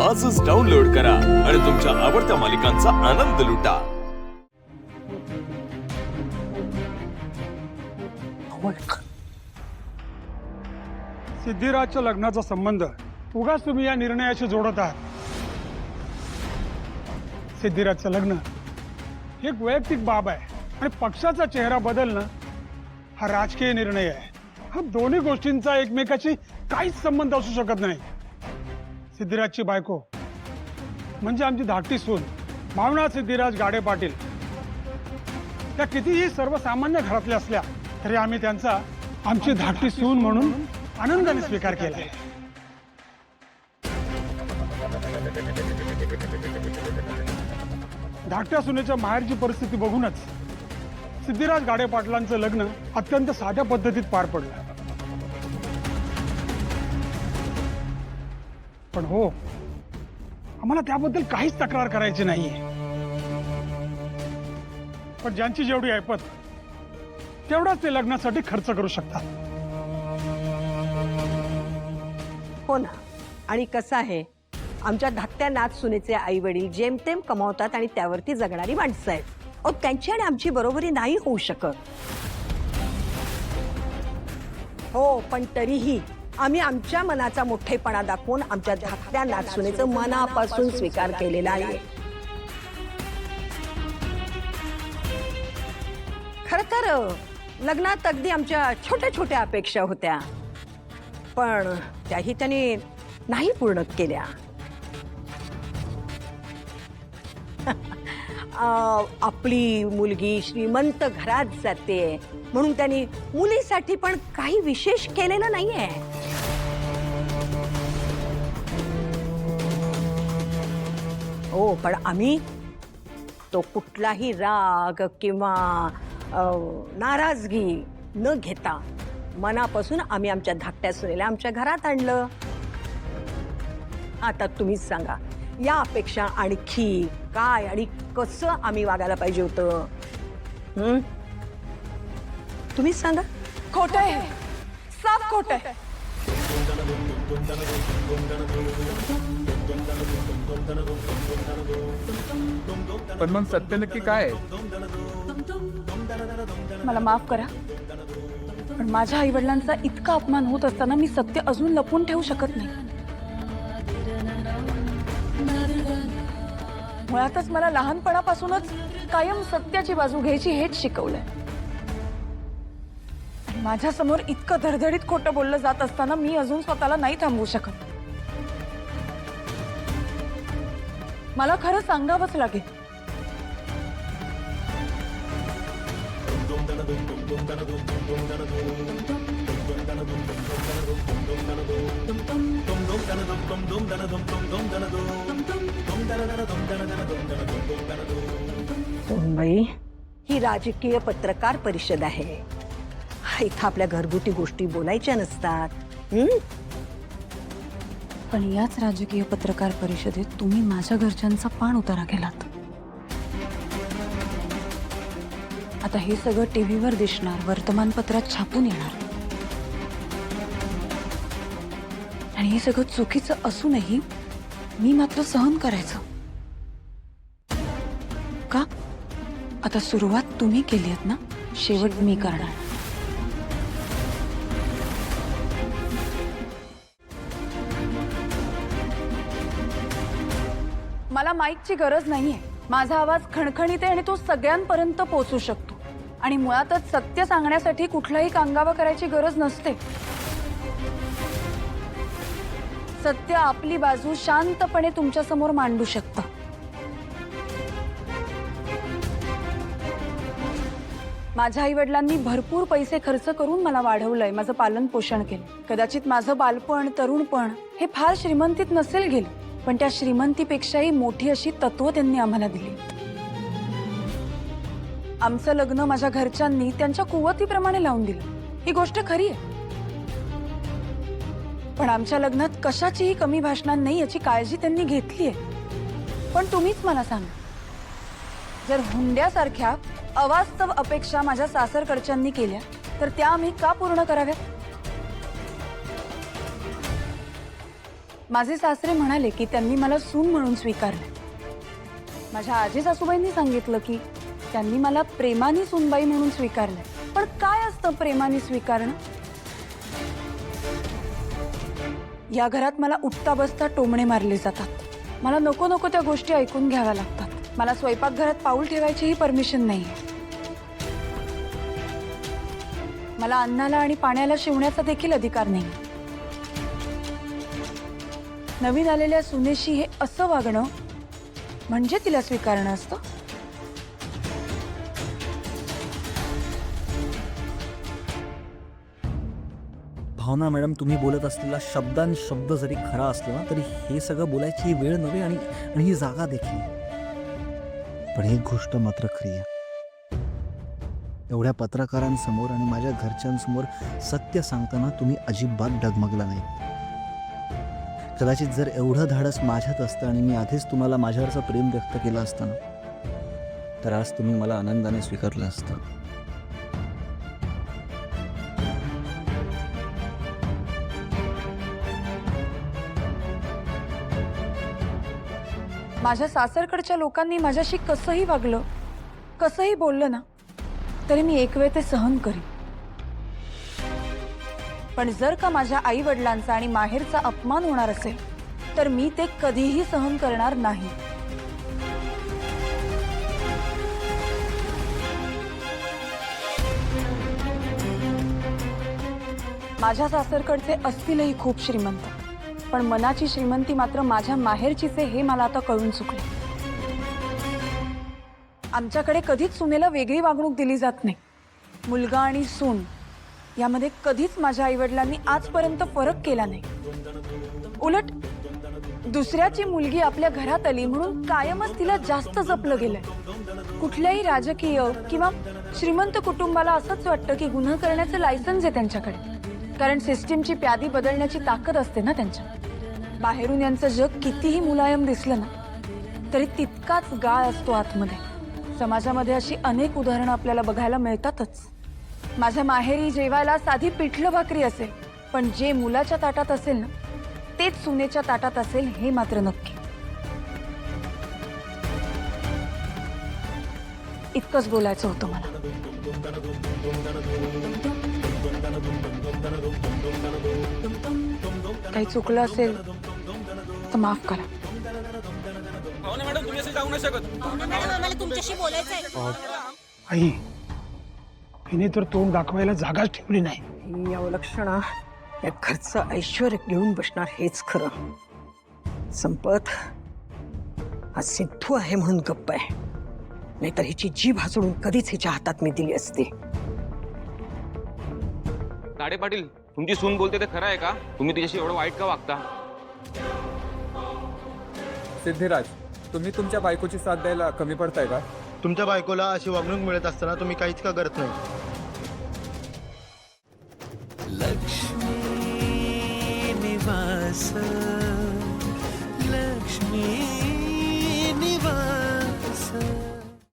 आजच डाउनलोड करा आणि तुमच्या आवडत्या मालिकांचा आनंद लुटा। सिद्धिराजच्या लग्नाचा संबंध उगाच तुम्ही या निर्णयाशी जोडत आहात। सिद्धिराजचं लग्न एक वैयक्तिक बाब आहे आणि पक्षाचा चेहरा बदलणं हा राजकीय निर्णय आहे। हा दोन्ही गोष्टींचा एकमेकाशी काहीच संबंध असू शकत नाही। सिद्धिराजची बायको म्हणजे आमची धाकटी सून भावना सिद्धिराज गाडे पाटील, त्या कितीही सर्वसामान्य घरातल्या असल्या तरी आम्ही त्यांचा आमची धाकटी सून म्हणून आनंदाने स्वीकार केला आहे। धाकट्या सुनेच्या माहेरची परिस्थिती बघूनच सिद्धिराज गाडे पाटलांचं लग्न अत्यंत साध्या पद्धतीत पार पडलं। पण हो, आम्हाला त्याबद्दल काहीच तक्रार करायची नाहीये। पण ज्यांची जेवढी ऐपत तेवढाच ते लग्नासाठी खर्च करू शकतात। हो ना। आणि कसं आहे, आमच्या धाकट्या नाथ सुनेचे आई वडील जेमतेम कमावतात आणि त्यावरती जगणारी माणसं आहेत। अहो, त्यांची आणि आमची बरोबरी नाही होऊ शकत। हो, पण तरीही आम्ही आमच्या मनाचा मोठेपणा दाखवून आमच्या धाकट्या नाथ सुनेचं मनापासून स्वीकार केलेला आहे। खरं तर लग्नात अगदी आमच्या छोट्या छोट्या अपेक्षा होत्या, पण त्याही त्यांनी नाही पूर्ण केल्या। आपली मुलगी श्रीमंत घरात जाते म्हणून त्यांनी मुलीसाठी पण काही विशेष केलेलं नाहीये। हो, पण आम्ही तो कुठलाही राग किंवा नाराजगी न घेता मनापासून आम्ही आमच्या धाकट्या सुनेला आमच्या घरात आणलं। आता तुम्हीच सांगा, यापेक्षा आणखी काय आणि कसं आम्ही वागायला पाहिजे होतं? तुम्हीच सांगा। खोटं आहे, साफ खोटं आहे। पण मग सत्य नक्की काय आहे? मला माफ करा, पण माझ्या आई वडिलांचा इतका अपमान होत असताना मी सत्य अजून लपवून ठेवू शकत नाही। मुळातच मला लहानपणापासूनच कायम सत्याची बाजू घ्यायची हेच शिकवलंय। माझ्या समोर इतकं धडधडीत खोटं बोललं जात असताना मी अजून स्वतःला नाही थांबवू शकत। मला खरं सांगावंच लागेल। सोनबाई, ही राजकीय पत्रकार परिषद आहे। इथं आपल्या घरगुती गोष्टी बोलायच्या नसतात। पण याच राजकीय पत्रकार परिषदेत तुम्ही माझ्या घरच्यांचा पाण उतारा केलात। आता हे सगळं टीव्हीवर दिसणार, वर्तमानपत्रात छापून येणार, आणि हे सगळं चुकीचं असूनही मी मात्र सहन करायचं का? आता सुरुवात तुम्ही केली आहेत ना, शेवट मी करणार। मला माईकची गरज नाहीये। माझा आवाज खणखणीत आहे आणि तो सगळ्यांपर्यंत पोहोचू शकतो। आणि मुळातच सत्य सांगण्यासाठी कुठलाही कांगावा करायची गरज नसते। सत्य आपली बाजू शांतपणे तुमच्या समोर मांडू शकतं। माझ्या आई वडिलांनी भरपूर पैसे खर्च करून मला वाढवलंय, माझं पालन पोषण केलं। कदाचित माझं बालपण, तरुणपण हे फार श्रीमंतीत नसेल गेलं, पण त्या श्रीमंतीपेक्षाही मोठी अशी तत्व त्यांनी आम्हाला दिली। आमचं लग्न माझ्या घरच्यांनी त्यांच्या कुवतीप्रमाणे लावून दिलं, ही गोष्ट खरी आहे। पण आमच्या लग्नात कशाचीही कमी भासणार नाही याची काळजी त्यांनी घेतलीये। पण तुम्हीच मला सांगा, जर हुंड्यासारख्या अवास्तव अपेक्षा माझ्या सासरकडच्यांनी केल्या तर त्या आम्ही का पूर्ण कराव्यात? माझे सासरे म्हणाले की त्यांनी मला सून म्हणून स्वीकारले. माझ्या आजी सासूबाईंनी सांगितलं की त्यांनी मला प्रेमाने सूनबाई म्हणून स्वीकारले. पण काय असतं प्रेमाने स्वीकारणं? या घरात मला उठता बसता टोमणे मारले जातात. मला नको नको त्या गोष्टी ऐकून घ्याव्या लागतात. मला स्वयंपाकघरात पाऊल ठेवायचीही परमिशन नाहीये. मला अन्नाला आणि पाण्याला शिवण्याचा देखील अधिकार नाही. नवीन आलेल्या सुनेशी हे असं वागणं म्हणजे तिला स्वीकारणं असतं. भावना मॅडम, तुम्ही बोलत असलेला शब्द जरी खरा असला ना तरी हे सगळं बोलायची वेळ नव्हे आणि ही जागा देखील. पण एक गोष्ट मात्र खरी आहे, एवढ्या पत्रकारांसमोर आणि माझ्या घरच्यांसमोर सत्य सांगताना तुम्ही अजिबात डगमगला नाही. कदाचित जर एवढं धाडस माझ्यात असतं आणि मी आधीच तुम्हाला माझ्यावरचं प्रेम व्यक्त केलं असतं ना तर आज तुम्ही मला आनंदाने स्वीकारलं असतं. माझ्या सासरकडच्या लोकांनी माझ्याशी कसंही वागलं, कसंही बोललं ना तरी मी एक वेळ ते सहन करीन. पण जर का माझ्या आई वडिलांचा आणि माहेरचा अपमान होणार असेल तर मी ते कधीही सहन करणार नाही. माझ्या सासरकडचे असतीलही खूप श्रीमंत, पण मनाची श्रीमंती मात्र माझ्या माहेरचीच आहे हे मला आता कळून चुकले. आमच्याकडे कधीच सुनेला वेगळी वागणूक दिली जात नाही. मुलगा आणि सून यामध्ये कधीच माझ्या आईवडिलांनी आजपर्यंत फरक केला नाही. उलट दुसऱ्याची मुलगी आपल्या घरात आली म्हणून कायमच तिला जास्त जपलं गेलंय. कुठल्याही राजकीय किंवा श्रीमंत कुटुंबाला असंच वाटतं की गुन्हा करण्याचं लायसन्स आहे त्यांच्याकडे, कारण सिस्टीमची प्यादी बदलण्याची ताकद असते ना त्यांच्या. बाहेरून यांचं जग कितीही मुलायम दिसलं ना तरी तितकाच गाळ असतो आतमध्ये. समाजामध्ये अशी अनेक उदाहरणं आपल्याला बघायला मिळतातच. माझ्या माहेरी जेवायला साधी पिठलं भाकरी असेल, पण जे मुलाच्या ताटात असेल ना तेच सुनेच्या ताटात असेल हे मात्र नक्की. इतकंच बोलायचं होतं मला. काही चुकलं असेल तर माफ करा. आई, हिने तर तोंड दाखवायला जागाच ठेवली नाही. ही अवलक्षणा या घरचं ऐश्वर घेऊन बसणार हेच खरं. संपत हा सिद्धू आहे म्हणून गप्प आहे, नाहीतर हिची जीभ हासडून कधीच हिच्या हातात मी दिली असती. ताडे पाटील, तुमची सून बोलते ते खरं आहे का? तुम्ही तिच्याशी एवढं वाईट का वागता? सिद्धिराज, तुम्ही तुमच्या बायकोची साथ द्यायला कमी पडताय का? तुमच्या बायकोला अशी वागणूक मिळत असताना तुम्ही काहीच का करत नाही? लक्ष्मी निवास